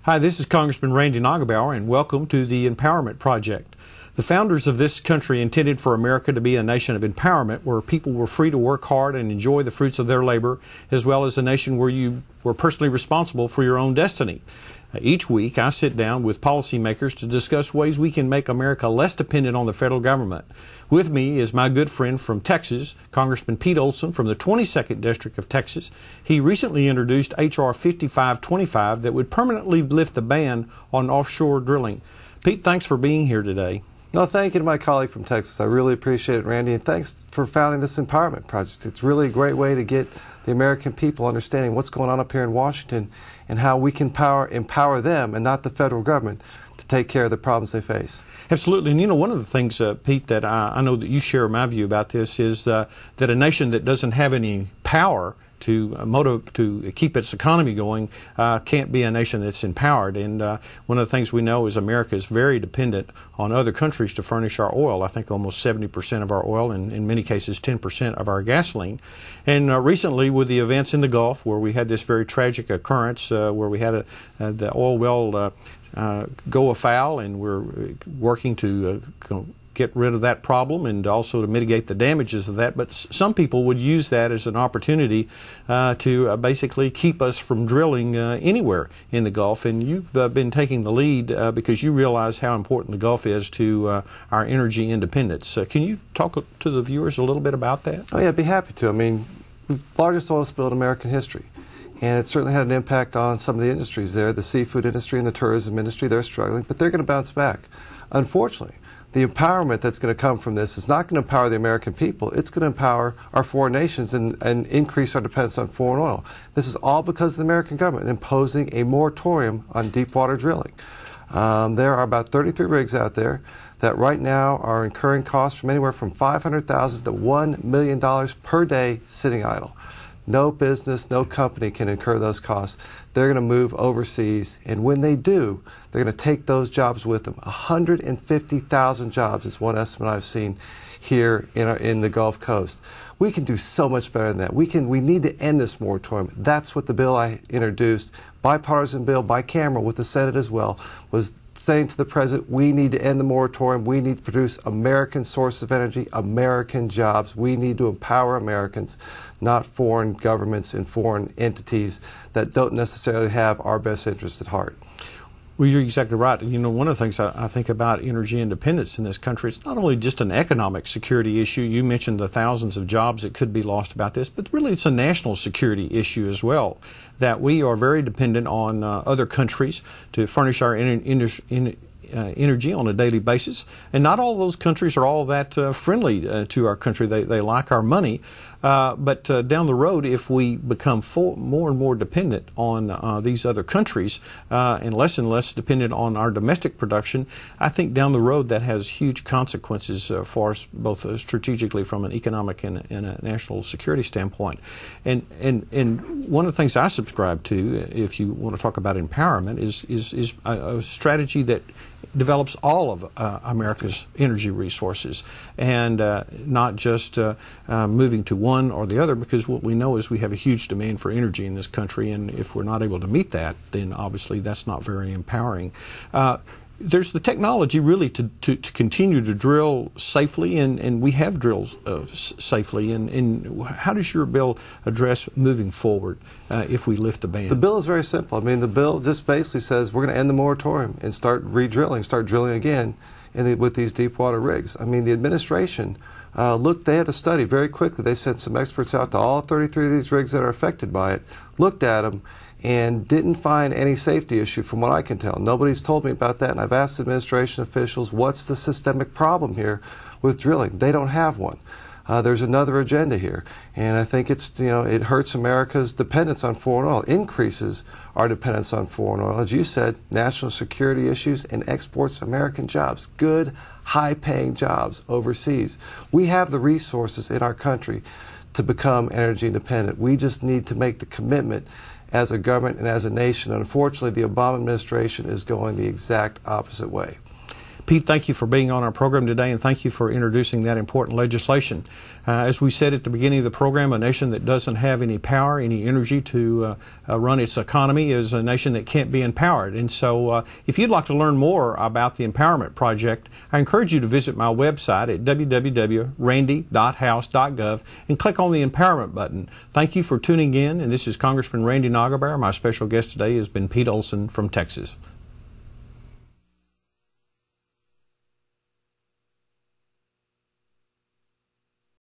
Hi, this is Congressman Randy Neugebaer, and welcome to the Empowerment Project. The founders of this country intended for America to be a nation of empowerment where people were free to work hard and enjoy the fruits of their labor, as well as a nation where you were personally responsible for your own destiny. Each week, I sit down with policymakers to discuss ways we can make America less dependent on the federal government. With me is my good friend from Texas, Congressman Pete Olson from the 22nd District of Texas. He recently introduced H.R. 5525 that would permanently lift the ban on offshore drilling. Pete, thanks for being here today. No, thank you to my colleague from Texas. I really appreciate it, Randy, and thanks for founding this empowerment project. It's really a great way to get the American people understanding what's going on up here in Washington and how we can empower them and not the federal government to take care of the problems they face. Absolutely. And you know, one of the things, Pete, that I know that you share my view about this is that a nation that doesn't have any power to keep its economy going can't be a nation that's empowered. And one of the things we know is America is very dependent on other countries to furnish our oil. I think almost 70% of our oil, and in many cases 10% of our gasoline. And recently, with the events in the Gulf, where we had this very tragic occurrence where we had the oil well go afoul, and we're working to get rid of that problem and also to mitigate the damages of that. But some people would use that as an opportunity to basically keep us from drilling anywhere in the Gulf. And you've been taking the lead because you realize how important the Gulf is to our energy independence. Can you talk to the viewers a little bit about that? Oh yeah, I'd be happy to. I mean, largest oil spill in American history. And it certainly had an impact on some of the industries there. The seafood industry and the tourism industry, they're struggling, but they're going to bounce back. Unfortunately, the empowerment that's going to come from this is not going to empower the American people. It's going to empower our foreign nations and increase our dependence on foreign oil. This is all because of the American government imposing a moratorium on deep water drilling. There are about 33 rigs out there that right now are incurring costs from anywhere from $500,000 to $1 million per day sitting idle. No business, no company can incur those costs. They're going to move overseas, and when they do, they're going to take those jobs with them. 150,000 jobs is one estimate I've seen here in the Gulf Coast. We can do so much better than that. We need to end this moratorium. That's what the bill I introduced, bipartisan bill, bicameral with the Senate as well, was saying to the President, we need to end the moratorium. We need to produce American sources of energy, American jobs. We need to empower Americans, not foreign governments and foreign entities that don't necessarily have our best interests at heart. Well, you're exactly right. You know, one of the things I think about energy independence in this country, it's not only just an economic security issue. You mentioned the thousands of jobs that could be lost about this, but really it's a national security issue as well, that we are very dependent on other countries to furnish our energy on a daily basis. And not all those countries are all that friendly to our country. They like our money. But down the road, if we become more and more dependent on these other countries and less dependent on our domestic production, I think down the road that has huge consequences for us, both strategically from an economic and a national security standpoint. And one of the things I subscribe to, if you want to talk about empowerment, is a strategy that develops all of America's energy resources, and not just moving to one or the other, because what we know is we have a huge demand for energy in this country, and if we're not able to meet that, then obviously that's not very empowering. There's the technology really to continue to drill safely, and we have drilled safely. And how does your bill address moving forward if we lift the ban? The bill is very simple. I mean, the bill just basically says we're going to end the moratorium and start re-drilling, start drilling again with these deep water rigs. I mean, the administration they had a study very quickly. They sent some experts out to all 33 of these rigs that are affected by it, looked at them, and didn't find any safety issue from what I can tell. Nobody's told me about that, and I've asked administration officials, what's the systemic problem here with drilling? They don't have one. There's another agenda here, and I think it hurts America's dependence on foreign oil, increases our dependence on foreign oil. As you said, national security issues, and exports American jobs, good, high-paying jobs overseas. We have the resources in our country to become energy independent. We just need to make the commitment as a government and as a nation. Unfortunately, the Obama administration is going the exact opposite way. Pete, thank you for being on our program today, and thank you for introducing that important legislation. As we said at the beginning of the program, a nation that doesn't have any power, any energy to run its economy is a nation that can't be empowered. And so if you'd like to learn more about the Empowerment Project, I encourage you to visit my website at www.randy.house.gov and click on the Empowerment button. Thank you for tuning in, and this is Congressman Randy Neugebaer. My special guest today has been Pete Olson from Texas.